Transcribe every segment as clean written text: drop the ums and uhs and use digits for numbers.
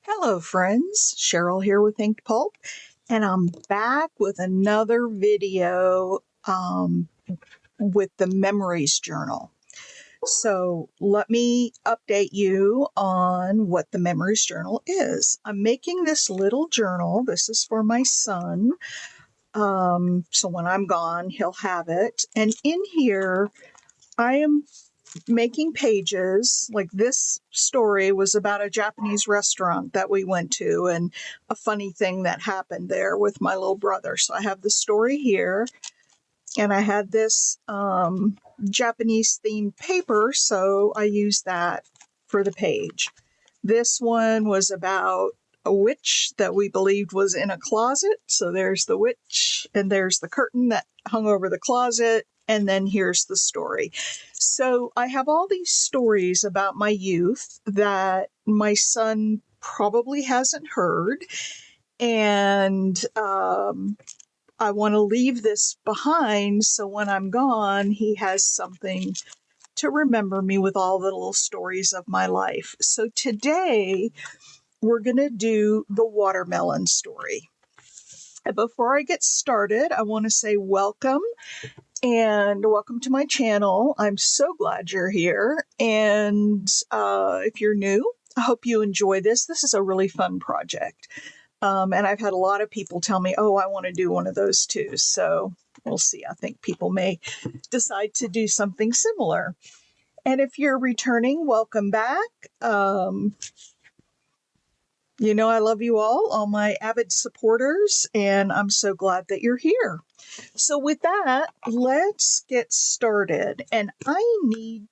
Hello friends, Cheryl here with inkedpulp, and I'm back with another video with the Memories Journal. So let me update you on what the Memories Journal is. I'm making this little journal. This is for my son. So when I'm gone, he'll have it. And in here, I am making pages. Like this story was about a Japanese restaurant that we went to and a funny thing that happened there with my little brother. So I have the story here, and I had this Japanese themed paper, so I used that for the page. This one was about a witch that we believed was in a closet. So there's the witch, and there's the curtain that hung over the closet, and then here's the story. So I have all these stories about my youth that my son probably hasn't heard, and I want to leave this behind so when I'm gone, he has something to remember me with all the little stories of my life. So today we're going to do the watermelon story. And before I get started, I want to say welcome to my channel. I'm so glad you're here. And if you're new, I hope you enjoy this. This is a really fun project. And I've had a lot of people tell me, oh, I want to do one of those too. So we'll see. I think people may decide to do something similar. And if you're returning, welcome back. You know, I love you all my avid supporters, and I'm so glad that you're here. So with that, let's get started. And I'm going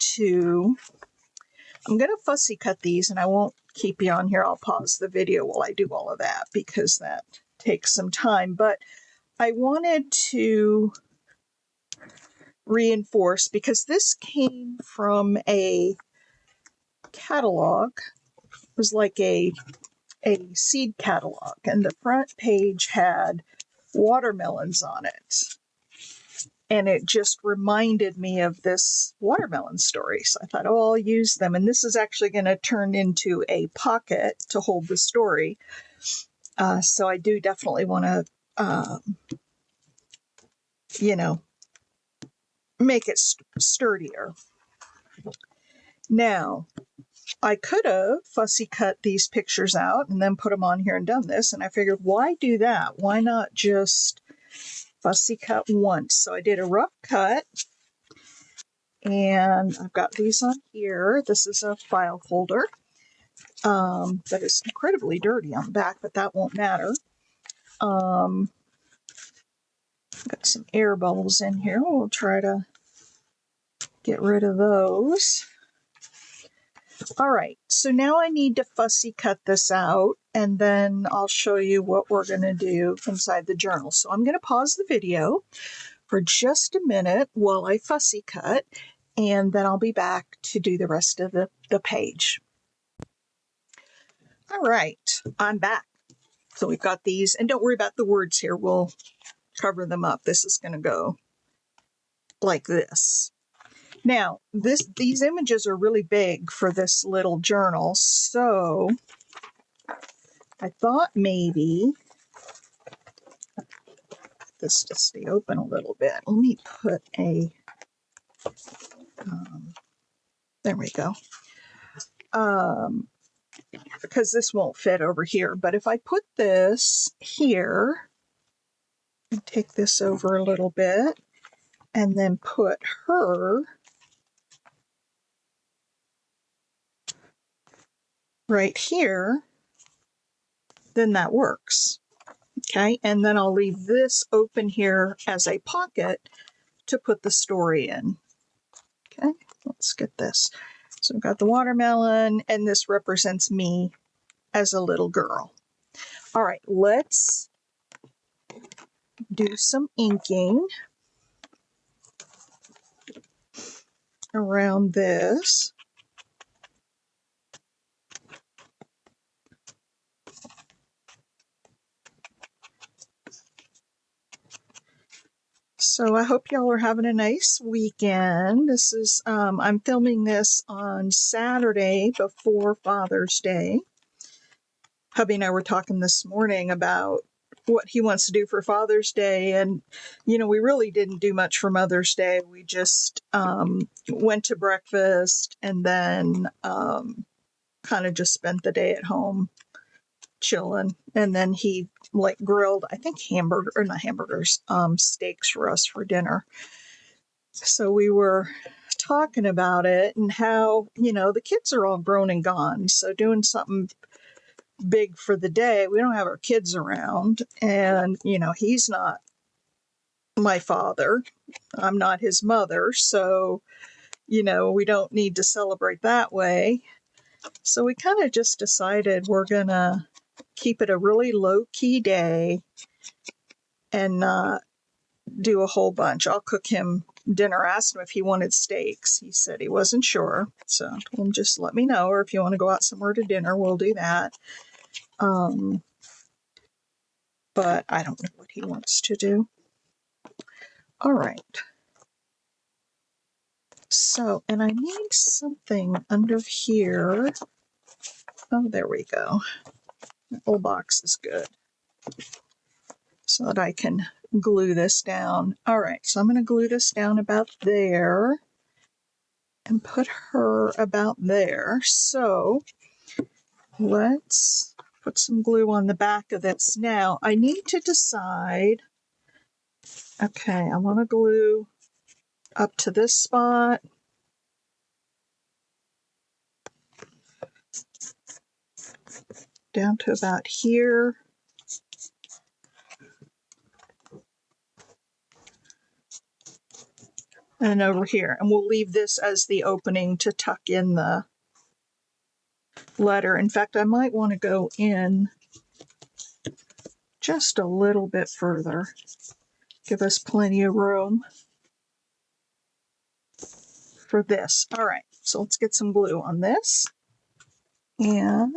to fussy cut these, and I won't keep you on here. I'll pause the video while I do all of that because that takes some time. But I wanted to reinforce, because this came from a catalog. It was like a seed catalog, and the front page had watermelons on it. And it just reminded me of this watermelon story. So I thought, oh, I'll use them. And this is actually going to turn into a pocket to hold the story. So I do definitely want to, make it sturdier. Now, I could have fussy cut these pictures out and then put them on here and done this. And I figured, why do that? Why not just fussy cut once? So I did a rough cut. And I've got these on here. This is a file folder that is incredibly dirty on the back, but that won't matter. Got some air bubbles in here. We'll try to get rid of those. All right, so now I need to fussy cut this out, and then I'll show you what we're going to do inside the journal. So I'm going to pause the video for just a minute while I fussy cut, and then I'll be back to do the rest of the page. All right, I'm back. So we've got these, and don't worry about the words here. We'll cover them up. This is going to go like this. Now, these images are really big for this little journal, so I thought maybe this to stay open a little bit. Let me put there we go. Because this won't fit over here, but if I put this here and take this over a little bit and then put her right here, then that works. Okay, and then I'll leave this open here as a pocket to put the story in. Okay, let's get this. So I've got the watermelon, and this represents me as a little girl. All right, let's do some inking around this. So I hope y'all are having a nice weekend. This is, I'm filming this on Saturday before Father's Day. hubby and I were talking this morning about what he wants to do for Father's Day. And, we really didn't do much for Mother's Day. We just went to breakfast and then kind of just spent the day at home chilling. And then he grilled, I think steaks for us for dinner. So we were talking about it and how, the kids are all grown and gone. So doing something big for the day, we don't have our kids around. And, he's not my father. I'm not his mother. So, we don't need to celebrate that way. So we kind of just decided we're going to keep it a really low-key day and not do a whole bunch. I'll cook him dinner. Asked him if he wanted steaks. He said he wasn't sure. So I told him, just let me know, or if you want to go out somewhere to dinner, we'll do that. But I don't know what he wants to do. All right. So, and I need something under here. Oh, there we go. The whole box is good. So that I can glue this down. All right, so I'm going to glue this down about there and put her about there. So let's put some glue on the back of this. Now, I need to decide, okay, I want to glue up to this spot. Down to about here. And over here. And we'll leave this as the opening to tuck in the letter. In fact, I might want to go in just a little bit further. Give us plenty of room for this. All right, so let's get some glue on this. And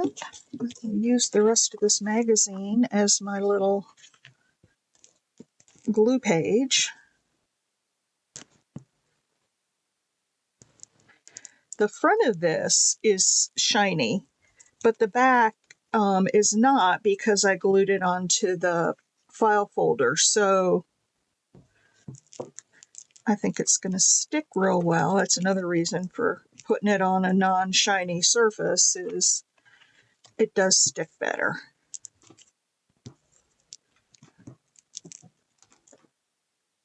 use the rest of this magazine as my little glue page. The front of this is shiny, but the back is not, because I glued it onto the file folder. So I think it's going to stick real well. That's another reason for putting it on a non-shiny surface, is it does stick better.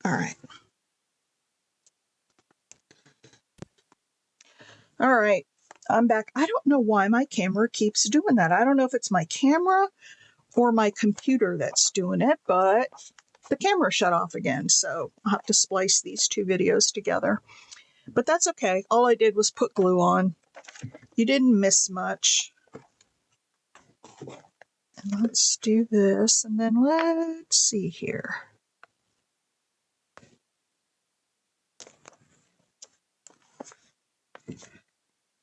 All right. All right, I'm back. I don't know why my camera keeps doing that. I don't know if it's my camera or my computer that's doing it, but the camera shut off again. So I'll have to splice these two videos together. But that's okay. All I did was put glue on. You didn't miss much. And let's do this, and then let's see here.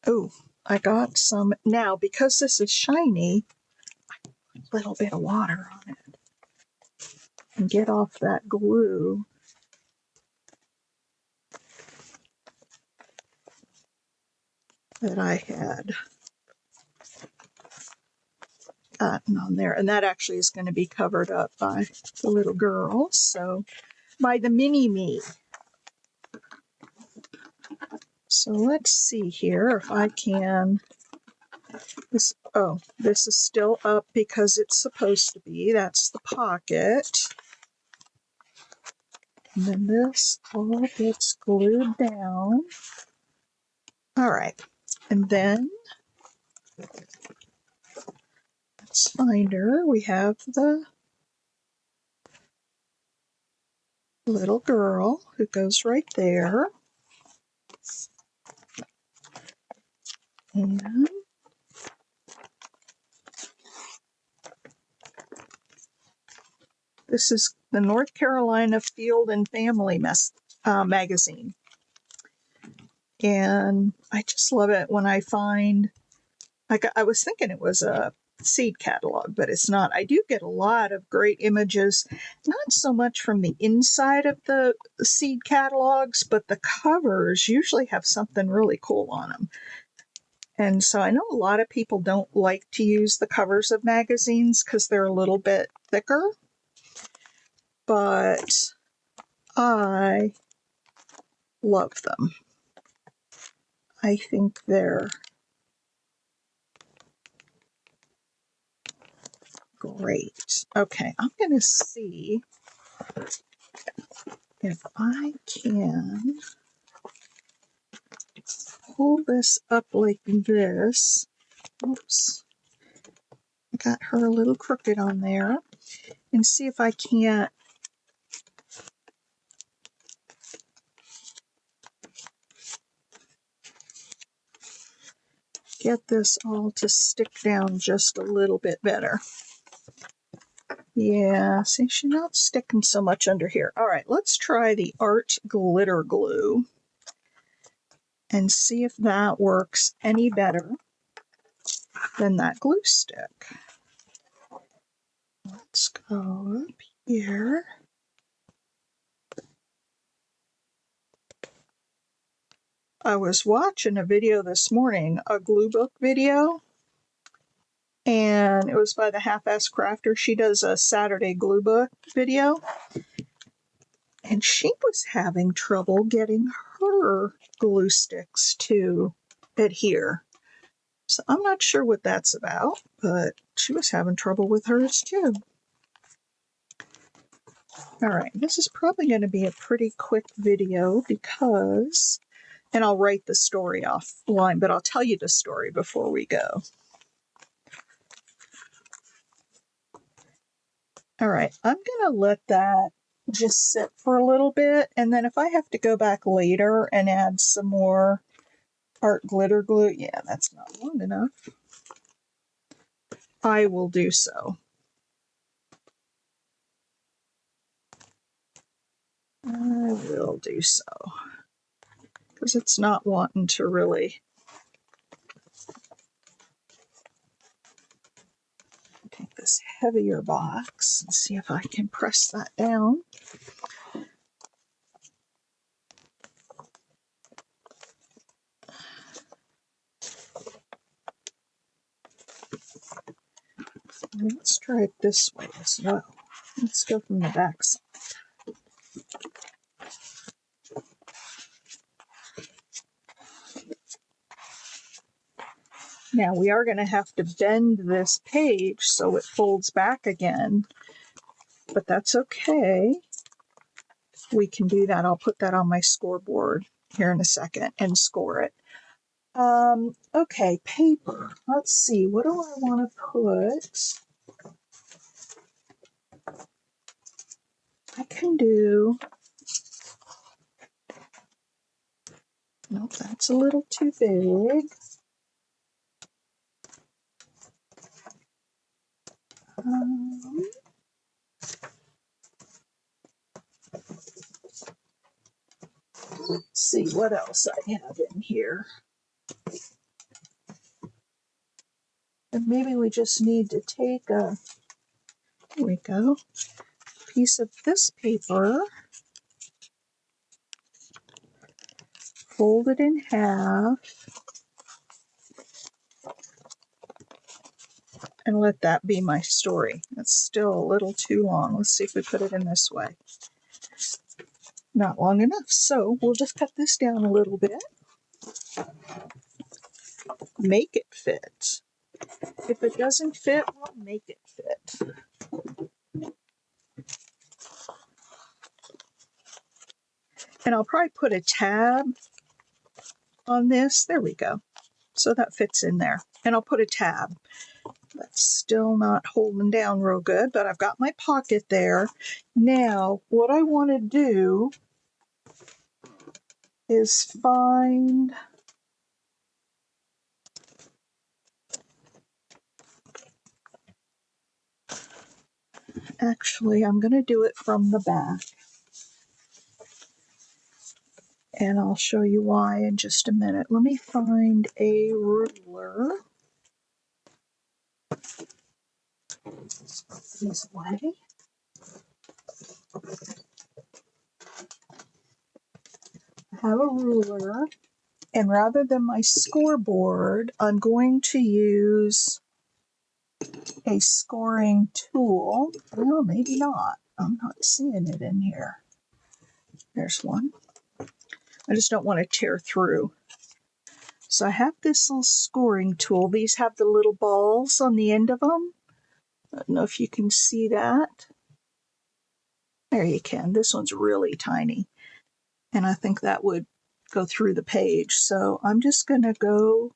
Oh, I got some. Now, because this is shiny, a little bit of water on it. And get off that glue. That I had gotten on there. And that actually is going to be covered up by the little girl. So, by the mini-me. So let's see here if I can. This is still up because it's supposed to be. That's the pocket. And then this all gets glued down. All right. And then let's find her. We have the little girl who goes right there. And this is the North Carolina Field and Family magazine. And I just love it when I find, I was thinking it was a seed catalog, but it's not. I do get a lot of great images, not so much from the inside of the seed catalogs, but the covers usually have something really cool on them. And so I know a lot of people don't like to use the covers of magazines because they're a little bit thicker, but I love them. I think they're great. Okay, I'm going to see if I can pull this up like this. Oops, I got her a little crooked on there. And see if I can't get this all to stick down just a little bit better. Yeah, see, she's not sticking so much under here. All right, let's try the Art Glitter Glue and see if that works any better than that glue stick. Let's go up here. I was watching a video this morning, a glue book video, and it was by the Half-Ass Crafter. She does a Saturday glue book video, and she was having trouble getting her glue sticks to adhere. So I'm not sure what that's about, but she was having trouble with hers too. All right, this is probably going to be a pretty quick video because, and I'll write the story offline, but I'll tell you the story before we go. All right, I'm going to let that just sit for a little bit, and then if I have to go back later and add some more art glitter glue, yeah, that's not long enough, I will do so. I will do so, because it's not wanting to really take this heavier box and see if I can press that down. Let's try it this way as well. Let's go from the back side. Now we are going to have to bend this page so it folds back again, but that's okay. We can do that. I'll put that on my scoreboard here in a second and score it. Okay, paper. Let's see. What do I want to put? I can do... Nope, that's a little too big. Let's see what else I have in here. And maybe we just need to take a, here we go, piece of this paper, fold it in half, and let that be my story. That's still a little too long. Let's see if we put it in this way. Not long enough, so we'll just cut this down a little bit. Make it fit. If it doesn't fit, we'll make it fit. And I'll probably put a tab on this. There we go. So that fits in there. And I'll put a tab. That's still not holding down real good, but I've got my pocket there. Now, what I want to do is find... Actually, I'm going to do it from the back. And I'll show you why in just a minute. Let me find a ruler. This way. I have a ruler. And rather than my scoreboard, I'm going to use a scoring tool. Well, maybe not. I'm not seeing it in here. There's one. I just don't want to tear through. So I have this little scoring tool. These have the little balls on the end of them. I don't know if you can see that. There you can. This one's really tiny. And I think that would go through the page. So I'm just going to go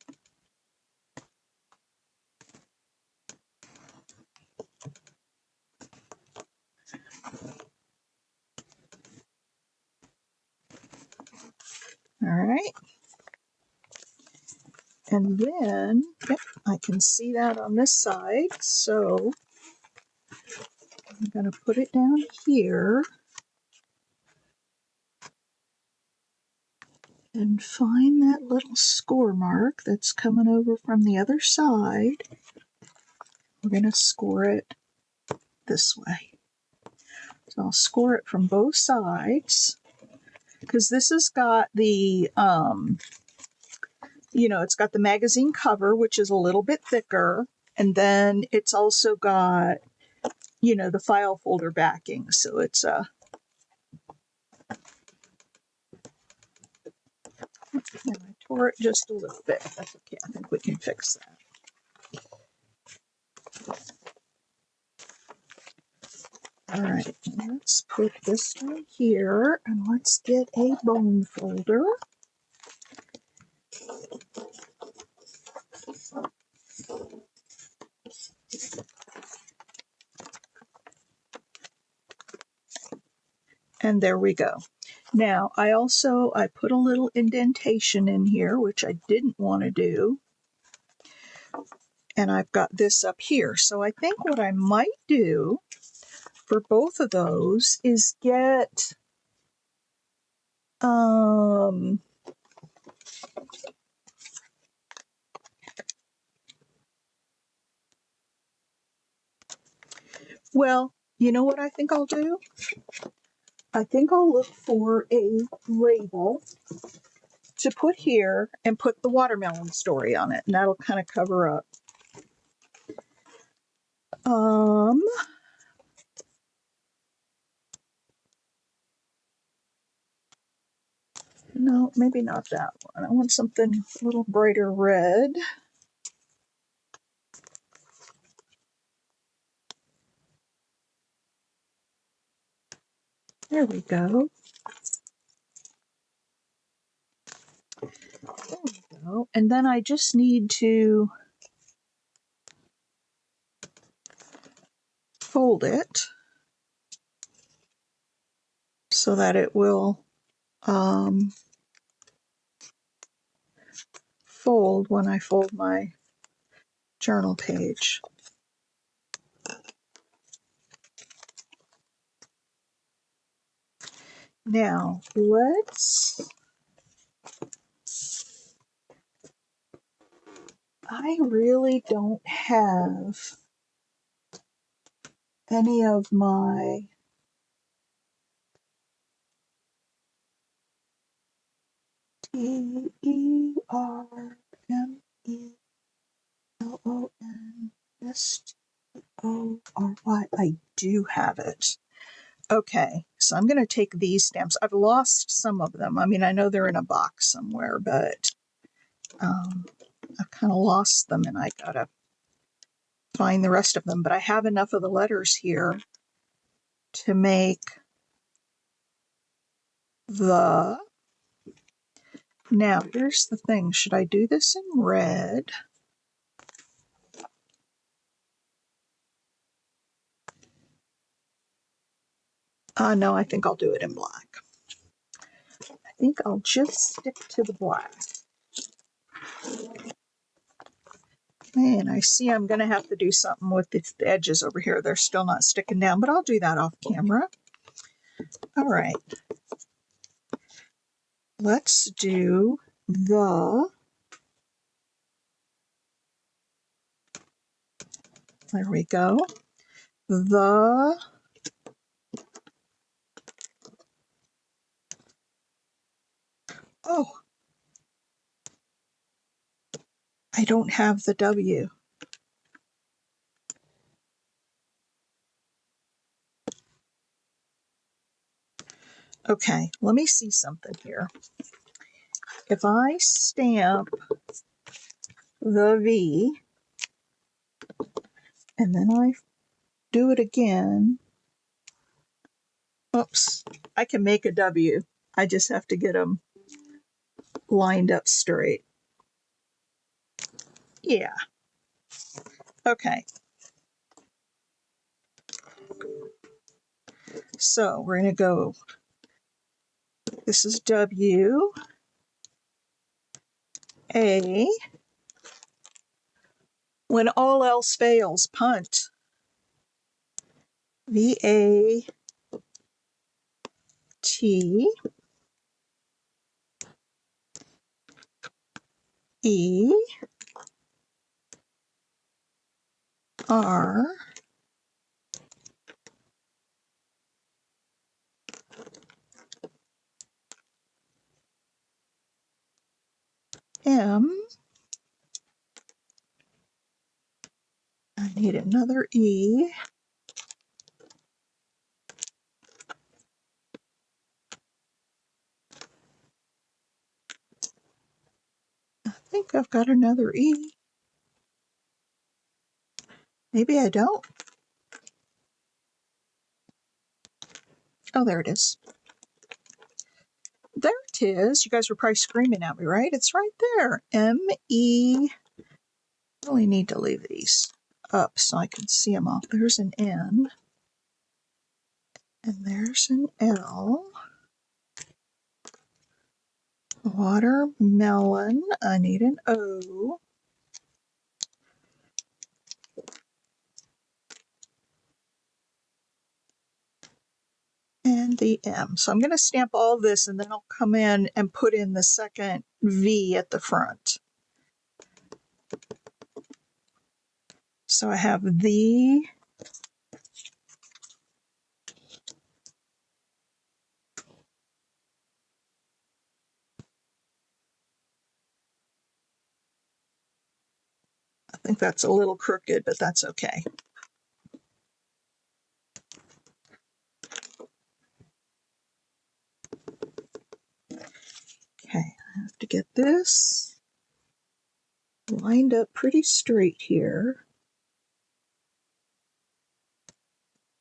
all right. And then, yep, I can see that on this side. So I'm going to put it down here and find that little score mark that's coming over from the other side. We're going to score it this way. So I'll score it from both sides because this has got the, it's got the magazine cover, which is a little bit thicker. And then it's also got, the file folder backing. So it's and I tore it just a little bit. That's okay. I think we can fix that. All right, let's put this one here and let's get a bone folder. And there we go. Now, I put a little indentation in here, which I didn't want to do. And I've got this up here. So I think what I might do for both of those is get, well, you know what I think I'll do? I think I'll look for a label to put here and put the watermelon story on it, and that'll kind of cover up. No, maybe not that one. I want something a little brighter red. There we go. There we go. And then I just need to fold it so that it will fold when I fold my journal page. Now, I really don't have any of my TERMELONSTORY. I do have it. Okay, so I'm going to take these stamps. I've lost some of them. I mean, I know they're in a box somewhere, but I've kind of lost them and I got to find the rest of them. But I have enough of the letters here to make the... Now, here's the thing. Should I do this in red? No, I think I'll do it in black. I think I'll just stick to the black. And I see I'm going to have to do something with the edges over here. They're still not sticking down, but I'll do that off camera. All right. Let's do the... There we go. The... Oh, I don't have the W. Okay, let me see something here. If I stamp the V and then I do it again, oops, I can make a W. I just have to get them lined up straight. Yeah. Okay. So we're going to go, this is W, A. When all else fails, punt. V-A-T, E, R, M. I need another E. I think I've got another E. Maybe I don't. Oh, there it is. There it is. You guys were probably screaming at me, right? It's right there. M-E. I really need to leave these up so I can see them all. There's an N. And there's an L. Watermelon. I need an O. And the M. So I'm going to stamp all this and then I'll come in and put in the second V at the front. So I have the, I think that's a little crooked, but that's okay. Okay, I have to get this lined up pretty straight here.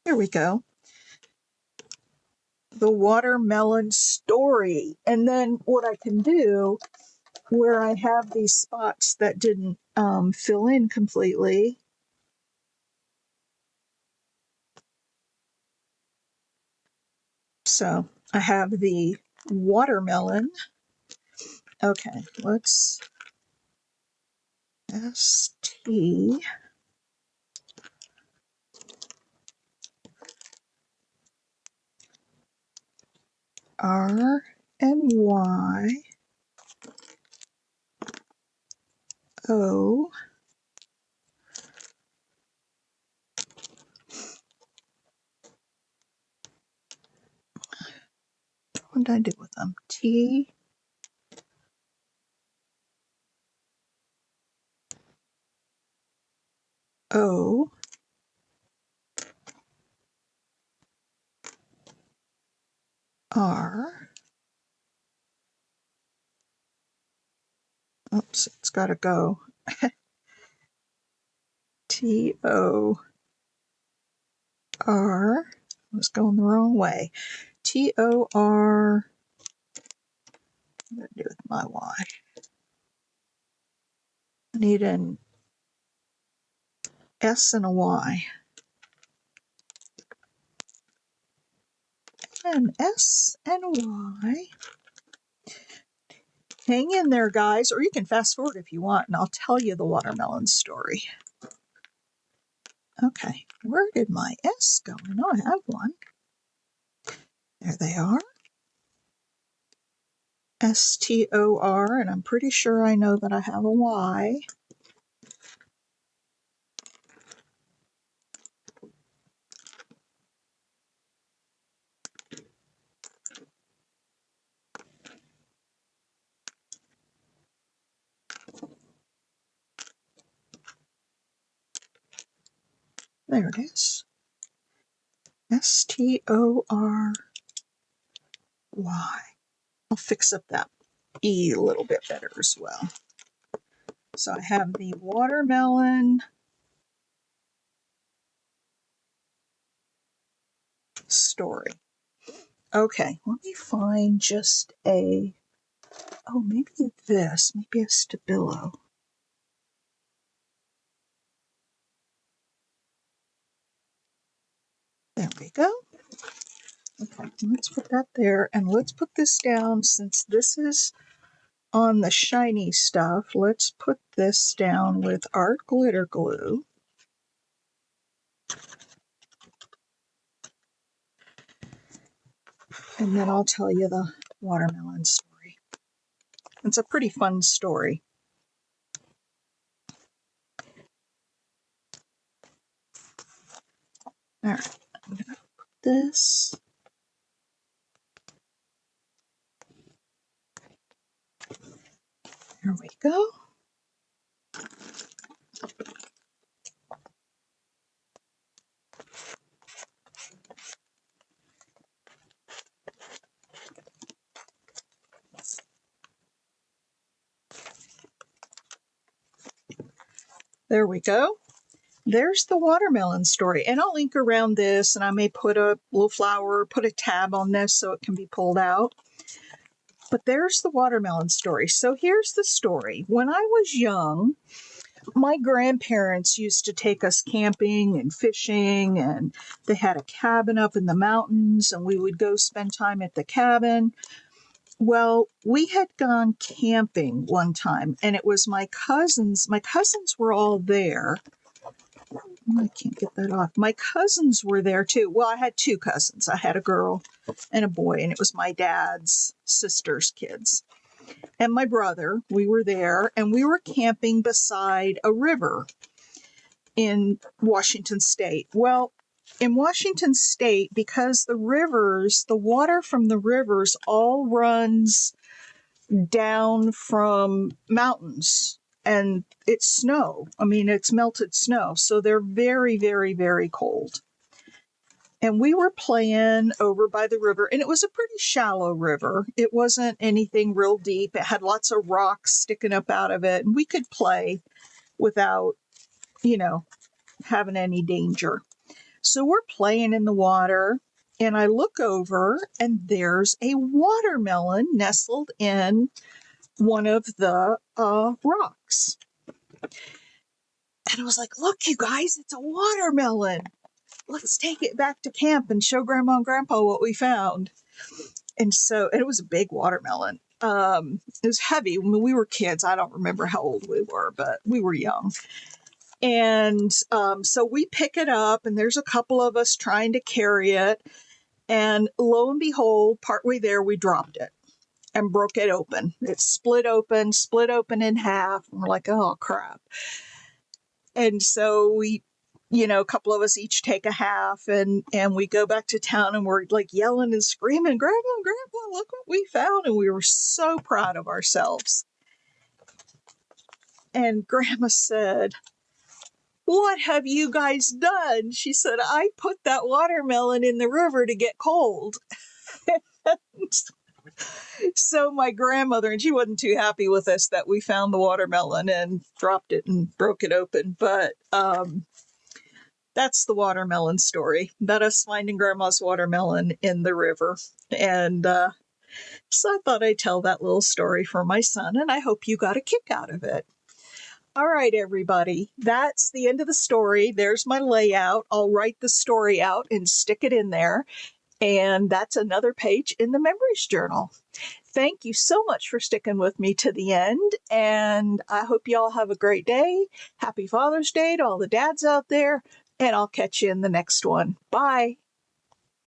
Here we go. The watermelon story. And then what I can do, where I have these spots that didn't fill in completely, so I have the watermelon. Okay, let's S-T. R and Y O what did I do with them? T O R. Oops, it's got to go. T O R. I was going the wrong way. T O R. What did I do with my Y? I need an S and a Y. An S and a Y. Hang in there, guys, or you can fast forward if you want, and I'll tell you the watermelon story. Okay, where did my S go? I know I have one. There they are. S-T-O-R, and I'm pretty sure I know that I have a Y. There it is. Story. I'll fix up that E a little bit better as well. So I have the watermelon story. Okay, let me find just maybe this, maybe a Stabilo. There we go. Okay, let's put that there, and let's put this down since this is on the shiny stuff. Let's put this down with art glitter glue. And then I'll tell you the watermelon story. It's a pretty fun story. All right, I'm going to put this. There we go. There we go. There's the watermelon story. And I'll ink around this, and I may put a little flower, put a tab on this so it can be pulled out. But there's the watermelon story. So here's the story. When I was young, my grandparents used to take us camping and fishing, and they had a cabin up in the mountains, and we would go spend time at the cabin. Well, we had gone camping one time, and it was my cousins. My cousins were all there. I can't get that off. My cousins were there too. Well, I had two cousins. I had a girl and a boy, and it was my dad's sister's kids. And my brother, we were there, and we were camping beside a river in Washington State. Well, in Washington State, because the water from the rivers all runs down from mountains, and it's snow. I mean, it's melted snow. So they're very, very, very cold. And we were playing over by the river, and it was a pretty shallow river. It wasn't anything real deep. It had lots of rocks sticking up out of it, and we could play without, having any danger. So we're playing in the water, and I look over, and there's a watermelon nestled in one of the rocks. And I was like, look, you guys, it's a watermelon. Let's take it back to camp and show Grandma and Grandpa what we found. And it was a big watermelon. It was heavy. When we were kids, I don't remember how old we were, but we were young. And so we pick it up, and there's a couple of us trying to carry it. And lo and behold, partway there, we dropped it and broke it open. It split open in half. And we're like, oh, crap. And so we, a couple of us each take a half, and we go back to town, and we're like yelling and screaming, Grandma and Grandpa, look what we found. And we were so proud of ourselves. And Grandma said, what have you guys done? She said, I put that watermelon in the river to get cold. So my grandmother, and she wasn't too happy with us that we found the watermelon and dropped it and broke it open. But that's the watermelon story. That us finding Grandma's watermelon in the river. And so I thought I'd tell that little story for my son, and I hope you got a kick out of it. All right, everybody, that's the end of the story. There's my layout. I'll write the story out and stick it in there. And that's another page in the Memories Journal. Thank you so much for sticking with me to the end. And I hope you all have a great day. Happy Father's Day to all the dads out there. And I'll catch you in the next one. Bye.